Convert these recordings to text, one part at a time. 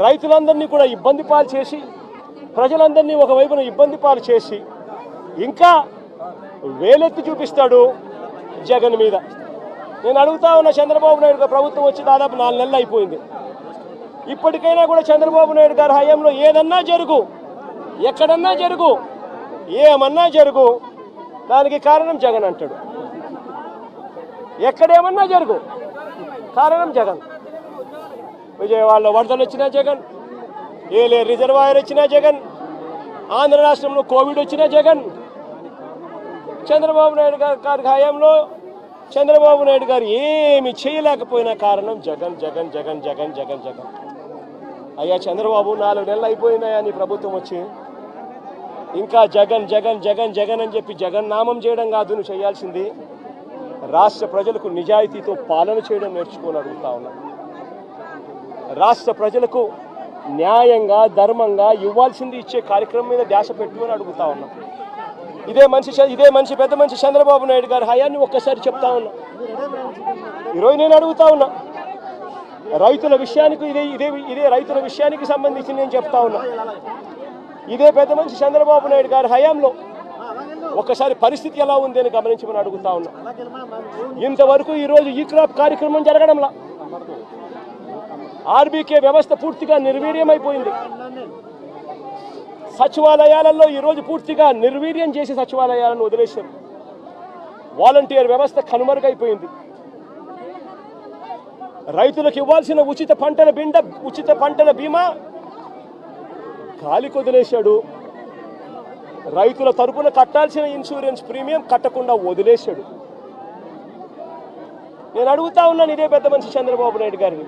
రైతులందరినీ కూడా ఇబ్బంది పాలు చేసి ప్రజలందరినీ ఒకవైపున ఇబ్బంది పాలు చేసి ఇంకా వేలెత్తి చూపిస్తాడు జగన్ మీద. నేను అడుగుతా ఉన్న చంద్రబాబు నాయుడు ప్రభుత్వం వచ్చి దాదాపు 4 నెలలు అయిపోయింది. ఇప్పటికైనా కూడా చంద్రబాబు నాయుడు గారి హయాంలో ఏదన్నా జరుగు, ఎక్కడన్నా జరుగు, ఏమన్నా జరుగు, దానికి కారణం జగన్ అంటాడు. ఎక్కడేమన్నా జరుగు కారణం జగన్. విజయవాడలో వరదలు వచ్చినా జగన్, ఏలే రిజర్వాయర్ వచ్చినా జగన్, ఆంధ్ర రాష్ట్రంలో కోవిడ్ వచ్చినా జగన్. చంద్రబాబు నాయుడు గారి హయాంలో చంద్రబాబు నాయుడు గారు ఏమి చేయలేకపోయినా కారణం జగన్ జగన్ జగన్ జగన్ జగన్ జగన్. అయ్యా చంద్రబాబు 4 నెలలు అయిపోయినాయా నీ ప్రభుత్వం వచ్చి, ఇంకా జగన్ జగన్ జగన్ జగన్ అని చెప్పి జగన్ నామం చేయడం కాదు నువ్వు చేయాల్సింది. రాష్ట్ర ప్రజలకు నిజాయితీతో పాలన చేయడం నేర్చుకొని అడుగుతా ఉన్నా. రాష్ట్ర ప్రజలకు న్యాయంగా ధర్మంగా ఇవ్వాల్సింది ఇచ్చే కార్యక్రమం మీద ధ్యాస పెట్టుకొని అడుగుతా ఉన్నా. ఇదే మనిషి పెద్ద మనిషి చంద్రబాబు నాయుడు గారి హయాన్ని ఒక్కసారి చెప్తా ఉన్నా. ఈరోజు నేను అడుగుతా ఉన్నా, రైతుల విషయానికి ఇదే రైతుల విషయానికి సంబంధించి నేను చెప్తా ఉన్నా. ఇదే పెద్ద మనిషి చంద్రబాబు నాయుడు గారి హయాంలో ఒక్కసారి పరిస్థితి ఎలా ఉంది అని గమనించమని అడుగుతా ఉన్నా. ఇంతవరకు ఈరోజు ఈ క్రాప్ కార్యక్రమం జరగడంలా ఆర్బీకే వ్యవస్థ పూర్తిగా నిర్వీర్యమైపోయింది. సచివాలయాలలో ఈరోజు పూర్తిగా నిర్వీర్యం చేసి సచివాలయాలను వదిలేశారు. వాలంటీర్ వ్యవస్థ కనుమరుగైపోయింది. రైతులకు ఇవ్వాల్సిన ఉచిత పంటల బీమా గాలికి వదిలేశాడు. రైతుల తరపున కట్టాల్సిన ఇన్సూరెన్స్ ప్రీమియం కట్టకుండా వదిలేశాడు. నేను అడుగుతా ఉన్నాను ఇదే పెద్ద మనిషి చంద్రబాబు నాయుడు గారిని,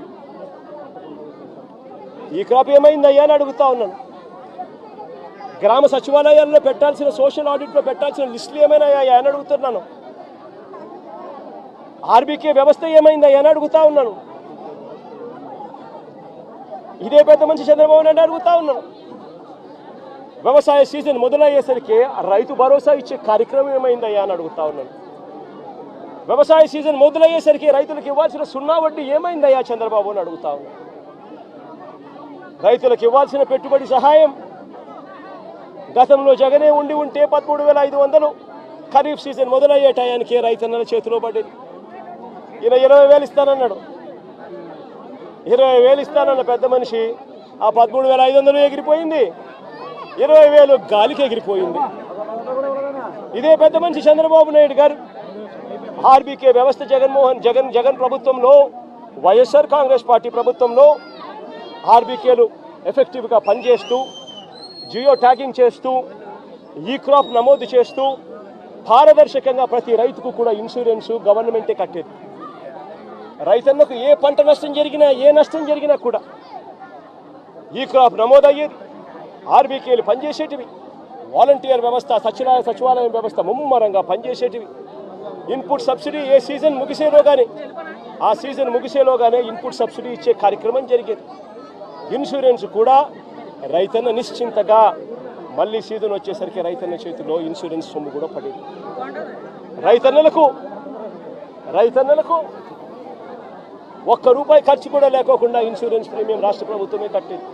ఈ క్రాప్ ఏమైందయ్యా అని అడుగుతా ఉన్నాను. గ్రామ సచివాలయాల్లో పెట్టాల్సిన సోషల్ ఆడిట్లో పెట్టాల్సిన లిస్టులు ఏమైనాయా అని అడుగుతున్నాను. ఆర్బీకే వ్యవస్థ ఏమైందయ్యా అని అడుగుతా ఉన్నాను. ఇదే పెద్ద మనిషి చంద్రబాబు నాయుడు అడుగుతా ఉన్నాను. వ్యవసాయ సీజన్ మొదలయ్యేసరికి రైతు భరోసా ఇచ్చే కార్యక్రమం ఏమైందయ్యా అని అడుగుతా ఉన్నాను. వ్యవసాయ సీజన్ మొదలయ్యేసరికి రైతులకు ఇవ్వాల్సిన 0 వడ్డీ ఏమైందయ్యా చంద్రబాబు అని అడుగుతా ఉన్నాను. రైతులకు ఇవ్వాల్సిన పెట్టుబడి సహాయం గతంలో జగనే ఉంటే 13,500 ఖరీఫ్ సీజన్ మొదలయ్యే టయానికి రైతన్నల చేతిలో పడేది. ఈయన 20,000 ఇస్తానన్నాడు. 20,000 ఇస్తానన్న పెద్ద మనిషి ఆ 13,500 ఎగిరిపోయింది, 20,000 గాలికి ఎగిరిపోయింది. ఇదే పెద్ద మనిషి చంద్రబాబు నాయుడు గారు ఆర్బీకే వ్యవస్థ జగన్ ప్రభుత్వంలో, వైఎస్ఆర్ కాంగ్రెస్ పార్టీ ప్రభుత్వంలో ఆర్బీకేలు ఎఫెక్టివ్గా పనిచేస్తూ, జియో ట్యాగింగ్ చేస్తూ, ఈ క్రాప్ నమోదు చేస్తూ, పారదర్శకంగా ప్రతి రైతుకు కూడా ఇన్సూరెన్సు గవర్నమెంటే కట్టేది. రైతన్నకు ఏ పంట నష్టం జరిగినా, ఏ నష్టం జరిగినా కూడా ఈ క్రాప్ నమోదయ్యేది. ఆర్బీకేలు పనిచేసేటివి. వాలంటీర్ వ్యవస్థ, సచివాలయం వ్యవస్థ ముమ్మరంగా పనిచేసేటివి. ఇన్పుట్ సబ్సిడీ ఏ సీజన్ ముగిసేలోగానే ఆ సీజన్ ముగిసేలోగానే ఇన్పుట్ సబ్సిడీ ఇచ్చే కార్యక్రమం జరిగేది. ఇన్సూరెన్స్ కూడా రైతన్న నిశ్చింతగా మళ్ళీ సీజన్ వచ్చేసరికి రైతన్న చేతిలో ఇన్సూరెన్స్ సొమ్ము కూడా పడేది. రైతన్నలకు ₹1 ఖర్చు కూడా లేకోకుండా ఇన్సూరెన్స్ ప్రీమియం రాష్ట్ర ప్రభుత్వమే కట్టేది.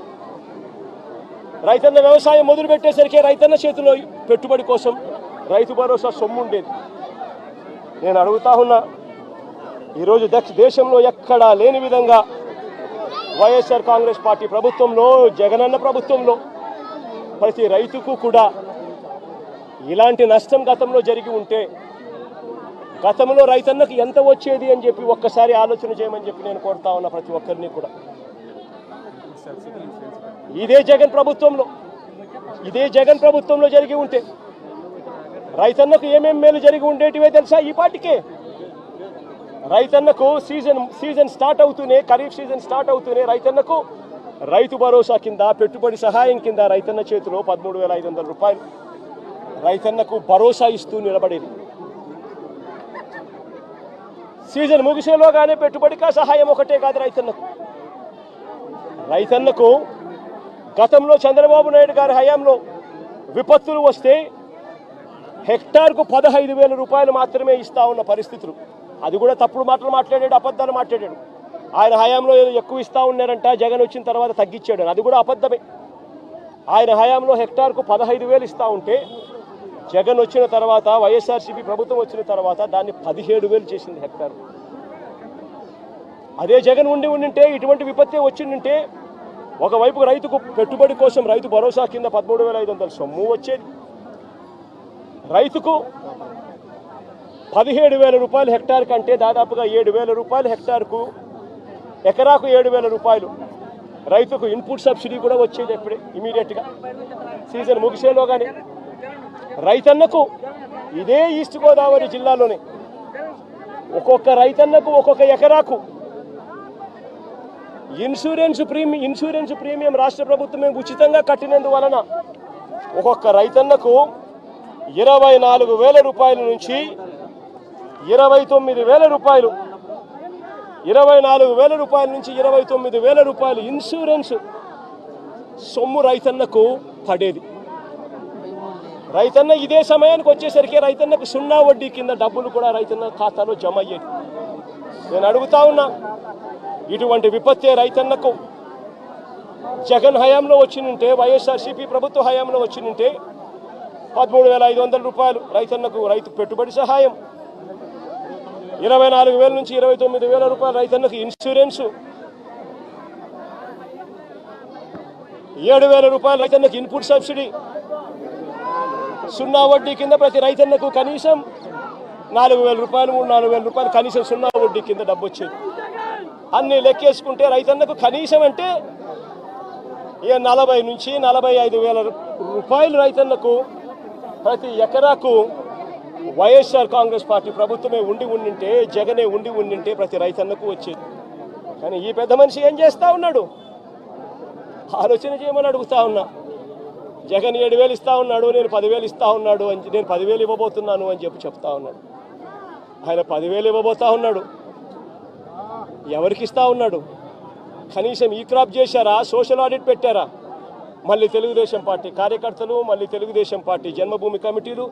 రైతన్న వ్యవసాయం మొదలు పెట్టేసరికి రైతన్న చేతిలో పెట్టుబడి కోసం రైతు భరోసా సొమ్ము ఉండేది. నేను అడుగుతా ఉన్నా, ఈరోజు దేశంలో ఎక్కడా లేని విధంగా వైఎస్ఆర్ కాంగ్రెస్ పార్టీ ప్రభుత్వంలో, జగనన్న ప్రభుత్వంలో ప్రతి రైతుకు కూడా ఇలాంటి నష్టం గతంలో జరిగి ఉంటే గతంలో రైతన్నకు ఎంత వచ్చేది అని చెప్పి ఒక్కసారి ఆలోచన చేయమని చెప్పి నేను కోరుతా ఉన్నా ప్రతి ఒక్కరిని కూడా. ఇదే జగన్ ప్రభుత్వంలో జరిగి ఉంటే రైతన్నకు ఏమేం మేలు జరిగి ఉండేటివే తెలుసా? ఈ పాటికే రైతన్నకు సీజన్ స్టార్ట్ అవుతూనే, ఖరీఫ్ సీజన్ స్టార్ట్ అవుతూనే రైతన్నకు రైతు భరోసా కింద, పెట్టుబడి సహాయం కింద రైతన్న చేతిలో ₹13,500 రైతన్నకు భరోసా ఇస్తూ నిలబడేది. సీజన్ ముగిసేలోగానే పెట్టుబడికా సహాయం ఒకటే కాదు రైతన్నకు గతంలో చంద్రబాబు నాయుడు గారి హయాంలో విపత్తులు వస్తే హెక్టార్కు ₹15,000 మాత్రమే ఇస్తా ఉన్న పరిస్థితులు. అది కూడా తప్పుడు మాటలు మాట్లాడాడు, అబద్ధాలు మాట్లాడాడు. ఆయన హయాంలో ఏదో ఎక్కువ ఇస్తూ ఉన్నారంట, జగన్ వచ్చిన తర్వాత తగ్గించాడు. అది కూడా అబద్ధమే. ఆయన హయాంలో హెక్టార్కు 15,000 ఇస్తూ ఉంటే జగన్ వచ్చిన తర్వాత, వైఎస్ఆర్సీపీ ప్రభుత్వం వచ్చిన తర్వాత దాన్ని 17,000 చేసింది హెక్టార్. అదే జగన్ ఉండింటే ఇటువంటి విపత్తి వచ్చిందంటే ఒకవైపు రైతుకు పెట్టుబడి కోసం రైతు భరోసా కింద 13,500 సొమ్ము వచ్చేది, రైతుకు 17,000 రూపాయలు హెక్టార్ కంటే దాదాపుగా 7,000 రూపాయలు హెక్టార్కు, ఎకరాకు 7,000 రూపాయలు రైతుకు ఇన్పుట్ సబ్సిడీ కూడా వచ్చేది. ఎప్పుడే ఇమీడియట్గా సీజన్ ముగిసేలోగానే రైతన్నకు ఇదే ఈస్ట్ గోదావరి జిల్లాలోనే ఒక్కొక్క రైతన్నకు ఒక్కొక్క ఎకరాకు ఇన్సూరెన్స్ ప్రీమియం రాష్ట్ర ప్రభుత్వమే ఉచితంగా కట్టినందువలన ఒక్కొక్క రైతన్నకు 24,000 రూపాయల నుంచి 29,000 రూపాయలు, 24,000 రూపాయల నుంచి 29,000 రూపాయలు ఇన్సూరెన్స్ సొమ్ము రైతన్నకు పడేది. రైతన్న ఇదే సమయానికి వచ్చేసరికి రైతన్నకు 0 వడ్డీ కింద డబ్బులు కూడా రైతన్న ఖాతాలో జమ అయ్యేది. నేను అడుగుతా ఉన్నా, ఇటువంటి విపత్తే రైతన్నకు జగన్ హయాంలో వచ్చినుంటే, వైఎస్ఆర్సీపీ ప్రభుత్వ హయాంలో వచ్చినుంటే 13,500 రూపాయలు రైతన్నకు రైతు పెట్టుబడి సహాయం, 24,000 నుంచి 29,000 రూపాయలు రైతన్నకు ఇన్సూరెన్సు, 7,000 రూపాయలు రైతన్నకు ఇన్పుట్ సబ్సిడీ, 0 వడ్డీ కింద ప్రతి రైతన్నకు కనీసం 4,000 రూపాయలు, 3,000-4,000 రూపాయలు కనీసం 0 వడ్డీ కింద డబ్బు వచ్చేది. అన్ని లెక్కేసుకుంటే రైతన్నకు కనీసం అంటే 40,000 నుంచి 45,000 రూపాయలు రైతన్నకు ప్రతి ఎకరాకు వైఎస్ఆర్ కాంగ్రెస్ పార్టీ ప్రభుత్వమే ఉండింటే, జగనే ఉండింటే ప్రతి రైతన్నకు వచ్చేది. కానీ ఈ పెద్ద మనిషి ఏం చేస్తూ ఉన్నాడు? ఆలోచన చేయమని అడుగుతా ఉన్నా. జగన్ 7,000 ఇస్తా ఉన్నాడు, నేను 10,000 ఇస్తా ఉన్నాడు అని, నేను 10,000 ఇవ్వబోతున్నాను అని చెప్తా ఉన్నాడు. ఆయన 10,000 ఇవ్వబోతా ఉన్నాడు. ఎవరికి ఇస్తా ఉన్నాడు? కనీసం ఈ క్రాప్ చేశారా? సోషల్ ఆడిట్ పెట్టారా? మళ్ళీ తెలుగుదేశం పార్టీ కార్యకర్తలు, మళ్ళీ తెలుగుదేశం పార్టీ జన్మభూమి కమిటీలు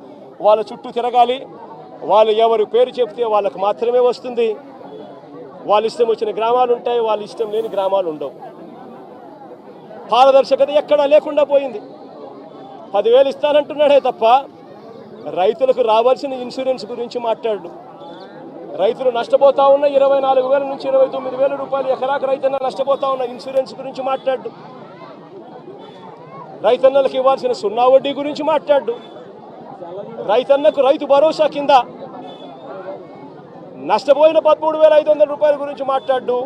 వాళ్ళ చుట్టూ తిరగాలి. వాళ్ళు ఎవరు పేరు చెప్తే వాళ్ళకు మాత్రమే వస్తుంది. వాళ్ళ ఇష్టం వచ్చిన గ్రామాలు ఉంటాయి, వాళ్ళ ఇష్టం లేని గ్రామాలు ఉండవు. పారదర్శకత ఎక్కడా లేకుండా పోయింది. 10,000 ఇస్తానంటున్నాడే తప్ప రైతులకు రావాల్సిన ఇన్సూరెన్స్ గురించి మాట్లాడు. రైతులు నష్టపోతా ఉన్న 24,000 నుంచి 29,000 రూపాయలు ఎకరాకు రైతన్న నష్టపోతా ఉన్న ఇన్సూరెన్స్ గురించి మాట్లాడు. రైతన్నలకు ఇవ్వాల్సిన 0 వడ్డీ గురించి మాట్లాడు. రైతన్నకు రైతు భరోసా కింద నష్టపోయిన 13,500 రూపాయల గురించి మాట్లాడు.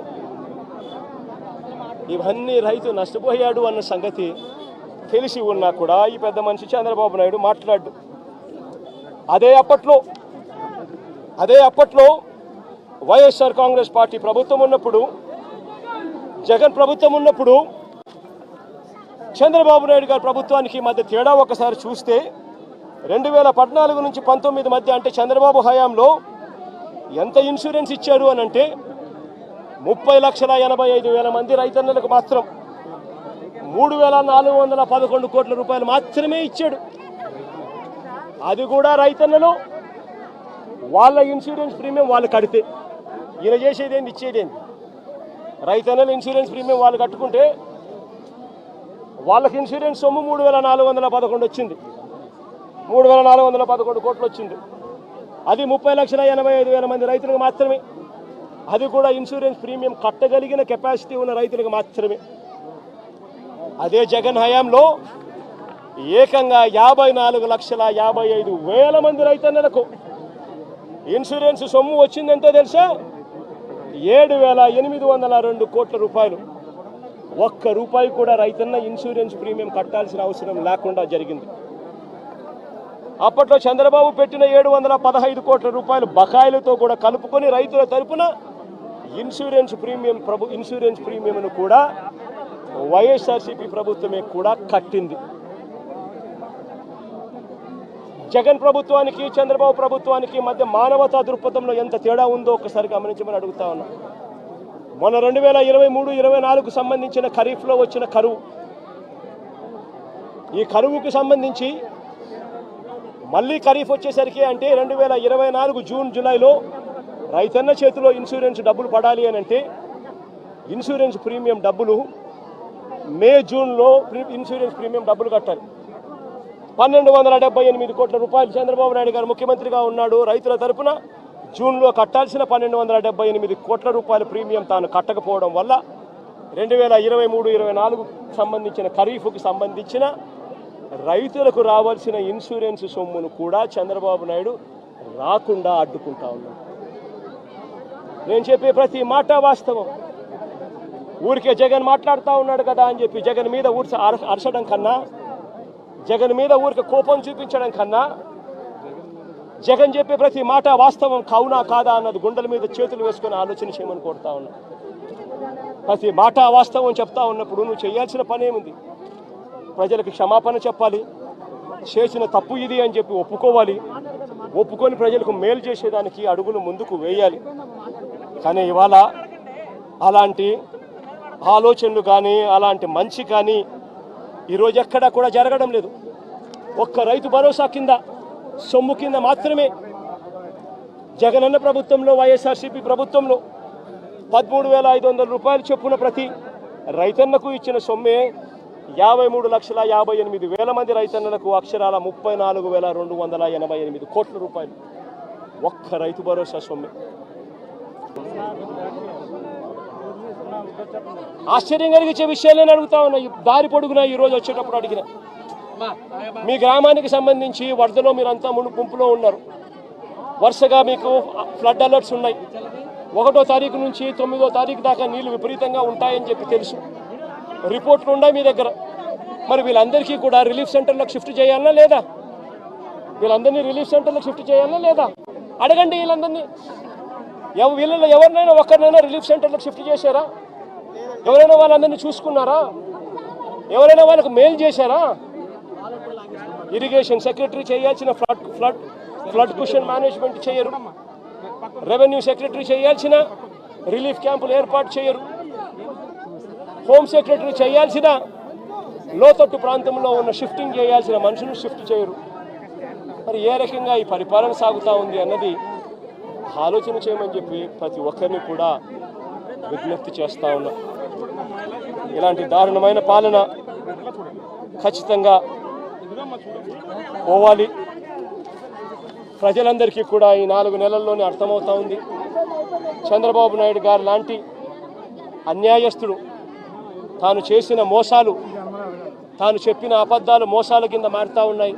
ఇవన్నీ రైతు నష్టపోయాడు అన్న సంగతి తెలిసి ఉన్నా కూడా ఈ పెద్ద మనిషి చంద్రబాబు నాయుడు మాట్లాడు. అదే అప్పట్లో వైఎస్ఆర్ కాంగ్రెస్ పార్టీ ప్రభుత్వం ఉన్నప్పుడు, జగన్ ప్రభుత్వం ఉన్నప్పుడు చంద్రబాబు నాయుడు గారి ప్రభుత్వానికి మధ్య తేడా ఒకసారి చూస్తే 2014 నుంచి 19 మధ్య, అంటే చంద్రబాబు హయాంలో ఎంత ఇన్సూరెన్స్ ఇచ్చారు అని అంటే 30,85,000 మంది రైతన్నలకు మాత్రం 3,411 కోట్ల రూపాయలు మాత్రమే ఇచ్చాడు. అది కూడా రైతన్నలు వాళ్ళ ఇన్సూరెన్స్ ప్రీమియం వాళ్ళు కడితే. ఈయన చేసేదేంటి, ఇచ్చేదేంటి? రైతన్నలు ఇన్సూరెన్స్ ప్రీమియం వాళ్ళు కట్టుకుంటే వాళ్ళకి ఇన్సూరెన్స్ సొమ్ము 3,411 వచ్చింది, 3,411 కోట్లు వచ్చింది. అది 30,85,000 మంది రైతులకు మాత్రమే. అది కూడా ఇన్సూరెన్స్ ప్రీమియం కట్టగలిగిన కెపాసిటీ ఉన్న రైతులకు మాత్రమే. అదే జగన్ హయాంలో ఏకంగా 54,55,000 మంది రైతన్నలకు ఇన్సూరెన్స్ సొమ్ము వచ్చిందంటే తెలుసా? 7,802 కోట్ల రూపాయలు. ఒక్క రూపాయి కూడా రైతన్న ఇన్సూరెన్స్ ప్రీమియం కట్టాల్సిన అవసరం లేకుండా జరిగింది. అప్పట్లో చంద్రబాబు పెట్టిన 715 కోట్ల రూపాయలు బకాయిలతో కూడా కలుపుకొని రైతుల తరపున ఇన్సూరెన్స్ ప్రీమియంను కూడా వైఎస్ఆర్సీపీ ప్రభుత్వమే కూడా కట్టింది. జగన్ ప్రభుత్వానికి చంద్రబాబు ప్రభుత్వానికి మధ్య మానవతా దృక్పథంలో ఎంత తేడా ఉందో ఒకసారి గమనించమని అడుగుతా ఉన్నా. మొన్న 2023-24 సంబంధించిన ఖరీఫ్లో వచ్చిన కరువు, ఈ కరువుకు సంబంధించి మళ్ళీ ఖరీఫ్ వచ్చేసరికి అంటే 2024 జూన్ జూలైలో రైతన్న చేతిలో ఇన్సూరెన్స్ డబ్బులు పడాలి అని అంటే ఇన్సూరెన్స్ ప్రీమియం డబ్బులు మే జూన్లో ఇన్సూరెన్స్ ప్రీమియం డబ్బులు కట్టాలి. 1278 కోట్ల రూపాయలు చంద్రబాబు నాయుడు గారు ముఖ్యమంత్రిగా ఉన్నాడు. రైతుల తరపున జూన్లో కట్టాల్సిన 1278 కోట్ల రూపాయల ప్రీమియం తాను కట్టకపోవడం వల్ల 2023-24 సంబంధించిన ఖరీఫ్కి సంబంధించిన రైతులకు రావాల్సిన ఇన్సూరెన్స్ సొమ్మును కూడా చంద్రబాబు నాయుడు రాకుండా అడ్డుకుంటా ఉన్నాడు. నేను చెప్పే ప్రతి మాట వాస్తవం. ఊరికే జగన్ మాట్లాడుతూ ఉన్నాడు కదా అని చెప్పి జగన్ మీద అరచడం కన్నా, జగన్ మీద ఊరికే కోపం చూపించడం కన్నా, జగన్ చెప్పే ప్రతి మాట వాస్తవం కావునా కాదా అన్నది గుండెల మీద చేతులు వేసుకొని ఆలోచన చేయమని కోరుతా ఉన్నా. ప్రతి మాట వాస్తవం చెప్తా ఉన్నప్పుడు నువ్వు చేయాల్సిన పని ఏముంది? ప్రజలకు క్షమాపణ చెప్పాలి, చేసిన తప్పు ఇది అని చెప్పి ఒప్పుకోవాలి, ఒప్పుకొని ప్రజలకు మేలు చేసేదానికి అడుగులు ముందుకు వేయాలి. కానీ ఇవాళ అలాంటి ఆలోచనలు కానీ అలాంటి మంచి కానీ ఈరోజు ఎక్కడా కూడా జరగడం లేదు. ఒక్క రైతు భరోసా కింద సొమ్ము కింద మాత్రమే జగనన్న ప్రభుత్వంలో, వైఎస్ఆర్సీపీ ప్రభుత్వంలో 13,500 రూపాయలు చొప్పున ప్రతి రైతన్నకు ఇచ్చిన సొమ్మే 53,58,000 మంది రైతన్నలకు అక్షరాల 34,288 కోట్ల రూపాయలు ఒక్క రైతు భరోసా సొమ్మే. ఆశ్చర్యం కలిగించే విషయాలు నేను అడుగుతా ఉన్నా. దారి పొడుగునా ఈరోజు వచ్చేటప్పుడు అడిగిన మీ గ్రామానికి సంబంధించి వరదలో మీరంతా ముంపులో ఉన్నారు. వరుసగా మీకు ఫ్లడ్ అలర్ట్స్ ఉన్నాయి. 1వ తారీఖు నుంచి 9వ తారీఖు దాకా నీళ్లు విపరీతంగా ఉంటాయని చెప్పి తెలుసు. రిపోర్ట్లు ఉన్నాయి మీ దగ్గర. మరి వీళ్ళందరికీ కూడా రిలీఫ్ సెంటర్లకు షిఫ్ట్ చేయాలనా లేదా? వీళ్ళందరినీ రిలీఫ్ సెంటర్లకు షిఫ్ట్ చేయాలనా లేదా? అడగండి వీళ్ళందరినీ. వీళ్ళలో ఎవరినైనా ఒక్కరినైనా రిలీఫ్ సెంటర్లకు షిఫ్ట్ చేశారా? ఎవరైనా వాళ్ళందరినీ చూసుకున్నారా? ఎవరైనా వాళ్ళకు మెయిల్ చేశారా? ఇరిగేషన్ సెక్రటరీ చేయాల్సిన ఫ్లడ్ కుషన్ మేనేజ్మెంట్ చేయరు. రెవెన్యూ సెక్రటరీ చేయాల్సిన రిలీఫ్ క్యాంపులు ఏర్పాటు చేయరు. హోమ్ సెక్రటరీ చేయాల్సిన లోతట్టు ప్రాంతంలో ఉన్న షిఫ్టింగ్ చేయాల్సిన మనుషులు షిఫ్ట్ చేయరు. మరి ఏ రకంగా ఈ పరిపాలన సాగుతూ ఉంది అన్నది ఆలోచన చేయమని చెప్పి ప్రతి ఒక్కరిని కూడా విజ్ఞప్తి చేస్తూ ఉన్నా. ఇలాంటి దారుణమైన పాలన ఖచ్చితంగా పోవాలి. ప్రజలందరికీ కూడా ఈ 4 నెలల్లోనే అర్థమవుతా ఉంది. చంద్రబాబు నాయుడు గారు లాంటి అన్యాయస్తుడు తాను చేసిన మోసాలు, తాను చెప్పిన అబద్ధాలు మోసాల కింద మారుతూ ఉన్నాయి.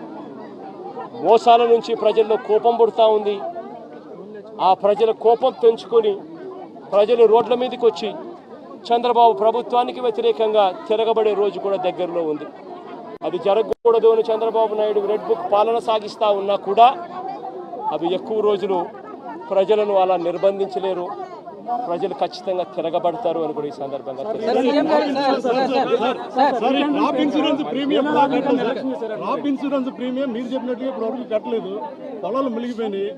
మోసాల నుంచి ప్రజల్లో కోపం పుడుతూ ఉంది. ఆ ప్రజల కోపం పెంచుకొని ప్రజలు రోడ్ల మీదకి వచ్చి చంద్రబాబు ప్రభుత్వానికి వ్యతిరేకంగా తిరగబడే రోజు కూడా దగ్గరలో ఉంది. అది జరగకూడదు అని చంద్రబాబు నాయుడు రెడ్ బుక్ పాలన సాగిస్తూ ఉన్నా కూడా అవి ఎక్కువ రోజులు ప్రజలను అలా నిర్బంధించలేరు. ప్రజలు ఖచ్చితంగా తిరగబడతారు అని కూడా ఈ సందర్భంగా ఇన్సూరెన్స్ ప్రీమియం మీరు చెప్పినట్టుగా ఇప్పుడు కట్టలేదు. పొలాలు మిలిగిపోయినాయి,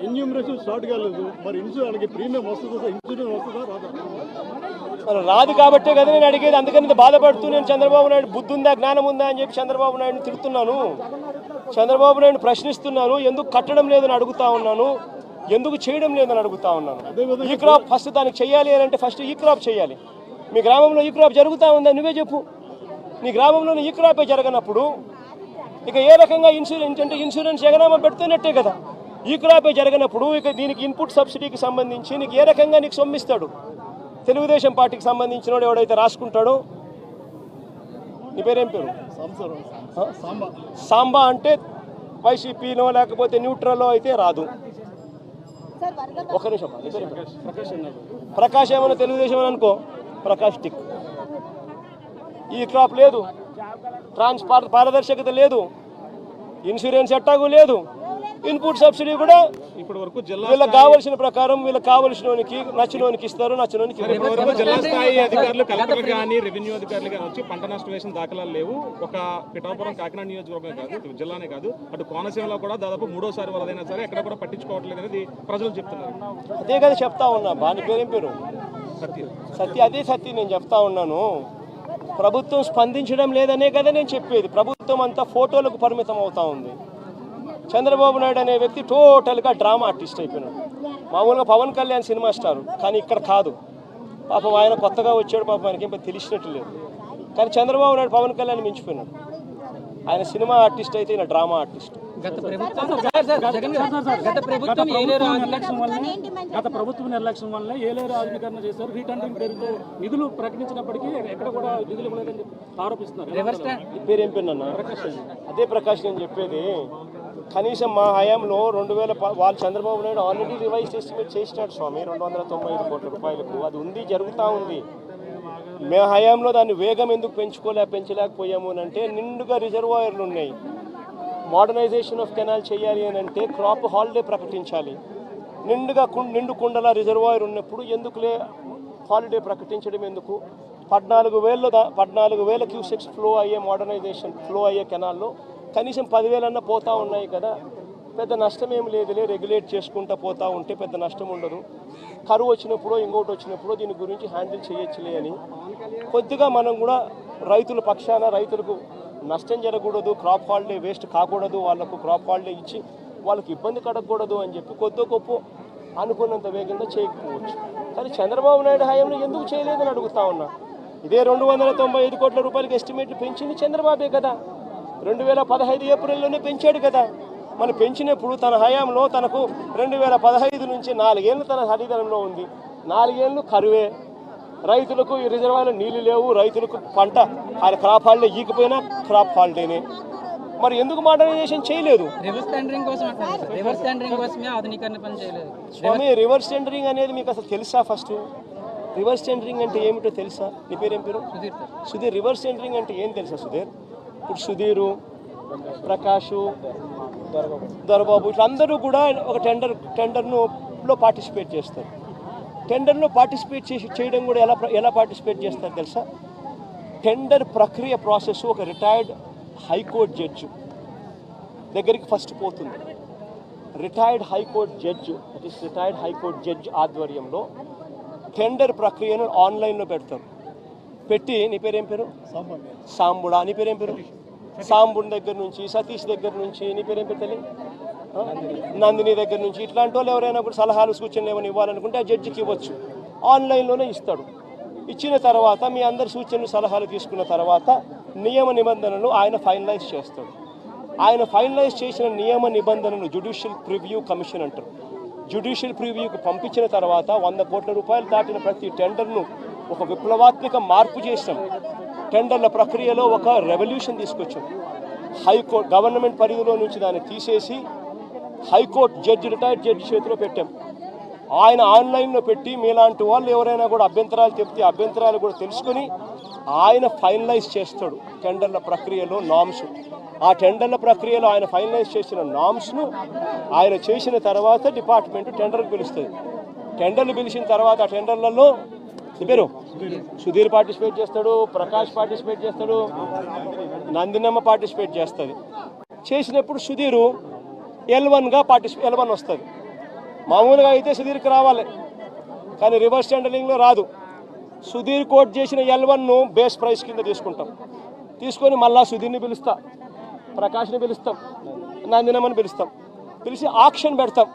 ఎన్యూమరేషన్ స్టార్ట్ కాలేదు. మరి ఇన్సూరెన్స్ ప్రీమియం వస్తుందా? ఇన్సూరెన్స్ వస్తుందా రాదా? రాదు కాబట్టే కదా నేను అడిగేది. అందుకని బాధపడుతూ నేను చంద్రబాబు నాయుడు బుద్ధి ఉందా, జ్ఞానం ఉందా అని చెప్పి చంద్రబాబు నాయుడుని తిడుతున్నాను. చంద్రబాబు నాయుడు ప్రశ్నిస్తున్నాను. ఎందుకు కట్టడం లేదని అడుగుతా ఉన్నాను, ఎందుకు చేయడం లేదని అడుగుతా ఉన్నాను. ఈ క్రాప్ ఫస్ట్ దానికి చేయాలి అని అంటే ఫస్ట్ ఈ క్రాప్ చేయాలి. మీ గ్రామంలో ఈ క్రాప్ జరుగుతూ ఉందా నువ్వే చెప్పు. నీ గ్రామంలో ఈ క్రాపే జరగనప్పుడు ఇక ఏ రకంగా ఇన్సూరెన్స్ అంటే ఇన్సూరెన్స్ ఎగనామా పెడుతున్నట్టే కదా. ఈ క్రాపే జరగనప్పుడు ఇక దీనికి ఇన్పుట్ సబ్సిడీకి సంబంధించి నీకు ఏ రకంగా నీకు సొమ్మిస్తాడు? తెలుగుదేశం పార్టీకి సంబంధించిన వాడు ఎవడైతే రాసుకుంటాడో, నీ పేరేం పేరు? సాంబా అంటే వైసీపీనో లేకపోతే న్యూట్రల్లో అయితే రాదు. ఒక నిమిషం. ప్రకాష్ ఏమన్నా తెలుగుదేశం అని అనుకో, ప్రకాష్ టిక్. ఈ క్రాప్ లేదు, పారదర్శకత లేదు, ఇన్సూరెన్స్ ఎట్టాగు లేదు, ఇన్పుట్ సబ్సిడీ కూడా ఇప్పటి వరకు వీళ్ళకి కావాల్సిన ప్రకారం వీళ్ళకి కావాల్సినోనికి నచ్చినోనికి ఇస్తారు, నచ్చినోనికి జిల్లా స్థాయి అధికారులు కలెక్టర్ కానీ రెవెన్యూ అధికారులు కానీ వచ్చి పంట నష్టం వేసిన దాఖలాలు లేవు. ఒక పిఠాపురం కాకినాడ నియోజకవర్గం కాదు, జిల్లానే కాదు, అటు కోనసీమలో కూడా దాదాపు 3వ సారి వరదైనా సరే ఎక్కడ కూడా పట్టించుకోవట్లేదు అనేది ప్రజలు చెప్తున్నారు. అదే కదా చెప్తా ఉన్నా. బాని పేరేం పేరు? సత్య. అదే సత్య నేను చెప్తా ఉన్నాను. ప్రభుత్వం స్పందించడం లేదనే కదా నేను చెప్పేది. ప్రభుత్వం అంతా ఫోటోలకు పరిమితం అవుతా ఉంది. చంద్రబాబు నాయుడు అనే వ్యక్తి టోటల్గా డ్రామా ఆర్టిస్ట్ అయిపోయినాడు. మామూలుగా పవన్ కళ్యాణ్ సినిమా స్టార్, కానీ ఇక్కడ కాదు. పాపం ఆయన కొత్తగా వచ్చాడు, పాపం ఆయనకేం పెద్ద తెలిసినట్టు లేదు. కానీ చంద్రబాబు నాయుడు పవన్ కళ్యాణ్ మించిపోయినాడు. ఆయన సినిమా ఆర్టిస్ట్ అయితే ఈయన డ్రామా ఆర్టిస్ట్. గత ప్రభుత్వ నిర్లక్ష్యం వల్ల ఏలేరు ఆధునీకరణ చేశారు. రీటెండరింగ్ పేరుతో నిధులు ప్రకటించినప్పటికీ ఎక్కడ కూడా నిధులు ఇవ్వలేదని చెప్పి ఆరోపిస్తున్నారు. పేరు ఏం పేరున్నా? అదే ప్రకాష్ నేను చెప్పేది. కనీసం మా హయాంలో 2000 వాళ్ళు Chandrababu Naidu already revise estimate చేసినాడు స్వామి 295 కోట్ల రూపాయలకు. అది ఉంది, జరుగుతూ ఉంది. మే హయాంలో దాన్ని వేగం ఎందుకు పెంచలేకపోయాము అని అంటే నిండుగా రిజర్వాయర్లు ఉన్నాయి. మోడర్నైజేషన్ ఆఫ్ కెనాల్ చేయాలి అని అంటే క్రాప్ హాలిడే ప్రకటించాలి. నిండు కుండల రిజర్వాయర్ ఉన్నప్పుడు ఎందుకులే హాలిడే ప్రకటించడం ఎందుకు? 14,000 క్యూసెక్స్ ఫ్లో అయ్యే కెనాల్లో కనీసం 10,000 అన్న పోతా ఉన్నాయి కదా. పెద్ద నష్టం ఏం లేదులే, రెగ్యులేట్ చేసుకుంటూ పోతూ ఉంటే పెద్ద నష్టం ఉండదు. కరువు వచ్చినప్పుడు ఇంకోటి వచ్చినప్పుడు దీని గురించి హ్యాండిల్ చేయొచ్చులే అని కొద్దిగా మనం కూడా రైతుల పక్షాన రైతులకు నష్టం జరగకూడదు, క్రాప్ హాలిడే వేస్ట్ కాకూడదు, వాళ్ళకు క్రాప్ హాలిడే ఇచ్చి వాళ్ళకి ఇబ్బంది కడగకూడదు అని చెప్పి కొద్ది గొప్ప అనుకున్నంత వేగంగా చేయకపోవచ్చు. కానీ చంద్రబాబు నాయుడు హయాంలో ఎందుకు చేయలేదని అడుగుతా ఉన్నా. ఇదే 295 కోట్ల రూపాయలకి ఎస్టిమేట్లు పెంచింది చంద్రబాబే కదా. 2015 ఏప్రిల్లోనే పెంచాడు కదా. మనం పెంచినప్పుడు తన హయాంలో తనకు 2015 నుంచి 4 ఏళ్ళు తన హరిధనంలో ఉంది. 4 ఏళ్ళు కరువే, రైతులకు ఈ రిజర్వాయర్లో నీళ్లు లేవు, రైతులకు పంట ఆయన క్రాప్ హాలిడే ఈకపోయినా క్రాప్ హాలిడేనే. మరి ఎందుకు మోడర్నైజేషన్ చేయలేదు? స్వామి, రివర్స్ టెండరింగ్ అనేది మీకు అసలు తెలుసా? ఫస్ట్ రివర్స్ టెండరింగ్ అంటే ఏమిటో తెలుసా? నీ పేరు ఏం పేరు? సుధీర్. రివర్స్ టెండరింగ్ అంటే ఏం తెలుసా సుధీర్? ఇప్పుడు సుధీరు, ప్రకాషు, దొరబాబు ఇట్లా అందరూ కూడా ఒక టెండర్లో పార్టిసిపేట్ చేస్తారు. టెండర్లో పార్టిసిపేట్ చేయడం కూడా ఎలా పార్టిసిపేట్ చేస్తారు తెలుసా? టెండర్ ప్రక్రియ ప్రాసెస్ ఒక రిటైర్డ్ హైకోర్టు జడ్జి దగ్గరికి ఫస్ట్ పోతుంది. రిటైర్డ్ హైకోర్టు జడ్జి ఆధ్వర్యంలో టెండర్ ప్రక్రియను ఆన్లైన్లో పెడతారు. పెట్టి, నీ పేరేం పేరు? సాంబుడా. నీ పేరేం పేరు? సాంబుడి దగ్గర నుంచి, సతీష్ దగ్గర నుంచి, నీ పేరేం పేరు తల్లి? నందిని దగ్గర నుంచి ఇట్లాంటి వాళ్ళు ఎవరైనా కూడా సలహాలు సూచనలు ఏమైనా ఇవ్వాలనుకుంటే ఆ జడ్జికి ఇవ్వచ్చు. ఆన్లైన్లోనే ఇస్తాడు. ఇచ్చిన తర్వాత మీ అందరి సూచనలు సలహాలు తీసుకున్న తర్వాత నియమ నిబంధనలు ఆయన ఫైనలైజ్ చేస్తాడు. ఆయన ఫైనలైజ్ చేసిన నియమ నిబంధనలు జ్యుడిషియల్ ప్రివ్యూ కమిషన్ అంటారు. జ్యుడిషియల్ ప్రివ్యూకి పంపించిన తర్వాత 100 కోట్ల రూపాయలు దాటిన ప్రతి టెండర్ను ఒక విప్లవాత్మక మార్పు చేసాం. టెండర్ల ప్రక్రియలో ఒక రెవల్యూషన్ తీసుకొచ్చాం. హైకోర్టు గవర్నమెంట్ పరిధిలో నుంచి దాన్ని తీసేసి హైకోర్టు రిటైర్డ్ జడ్జి చేతిలో పెట్టాం. ఆయన ఆన్లైన్లో పెట్టి మీలాంటి వాళ్ళు ఎవరైనా కూడా అభ్యంతరాలు చెప్తే అభ్యంతరాలు కూడా తెలుసుకొని ఆయన ఫైనలైజ్ చేస్తాడు టెండర్ల ప్రక్రియలో నామ్స్. ఆ టెండర్ల ప్రక్రియలో ఆయన ఫైనలైజ్ చేసిన నామ్స్ను ఆయన చేసిన తర్వాత డిపార్ట్మెంట్ టెండర్కి పిలుస్తుంది. టెండర్లు పిలిచిన తర్వాత ఆ టెండర్లలో పేరు సుధీర్ పార్టిసిపేట్ చేస్తాడు, ప్రకాష్ పార్టిసిపేట్ చేస్తాడు, నందినమ్మ పార్టిసిపేట్ చేస్తుంది. చేసినప్పుడు సుధీరు L1 వస్తుంది. మామూలుగా అయితే సుధీర్కి రావాలి, కానీ రివర్స్ టెండరింగ్లో రాదు. సుధీర్ కోట్ చేసిన L1ను బేస్ ప్రైస్ కింద తీసుకొని మళ్ళా సుధీర్ని పిలుస్తాం, ప్రకాష్ని పిలుస్తాం, నందినమ్మని పిలిచి ఆక్షన్ పెడతాం.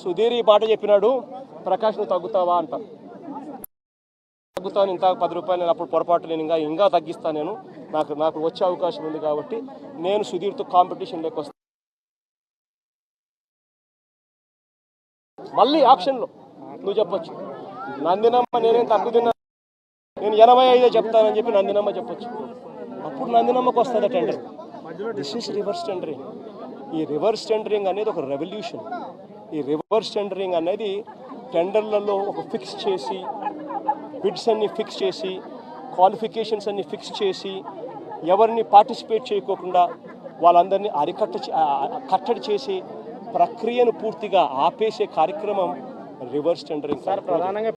సుధీర్ ఈ మాట చెప్పినాడు, ప్రకాష్ నువ్వు తగ్గుతావా అంటాం. తగ్గుతాను, ఇంత 10 రూపాయలు నేను అప్పుడు పొరపాటు నేను ఇంకా తగ్గిస్తాను, నేను నాకు వచ్చే అవకాశం ఉంది కాబట్టి నేను సుధీర్తో కాంపిటీషన్లోకి వస్తాను. మళ్ళీ ఆప్షన్లో నువ్వు చెప్పొచ్చు, నందినమ్మ నేనేం తక్కువ తిన్నా, నేను 85 చెప్తానని చెప్పి నందినమ్మ చెప్పొచ్చు. అప్పుడు నందినమ్మకు వస్తుంది tender. This is reverse tendering. ఈ రివర్స్ టెండరింగ్ అనేది ఒక రెవల్యూషన్. ఈ రివర్స్ టెండరింగ్ అనేది టెండర్లలో ఒక ఫిక్స్ చేసి, బిడ్స్ అన్ని ఫిక్స్ చేసి, క్వాలిఫికేషన్స్ అన్ని ఫిక్స్ చేసి, ఎవరిని పార్టిసిపేట్ చేయకోకుండా వాళ్ళందరినీ కట్టడి చేసి ప్రక్రియను పూర్తిగా ఆపేసే కార్యక్రమం రివర్స్ టెండరింగ్.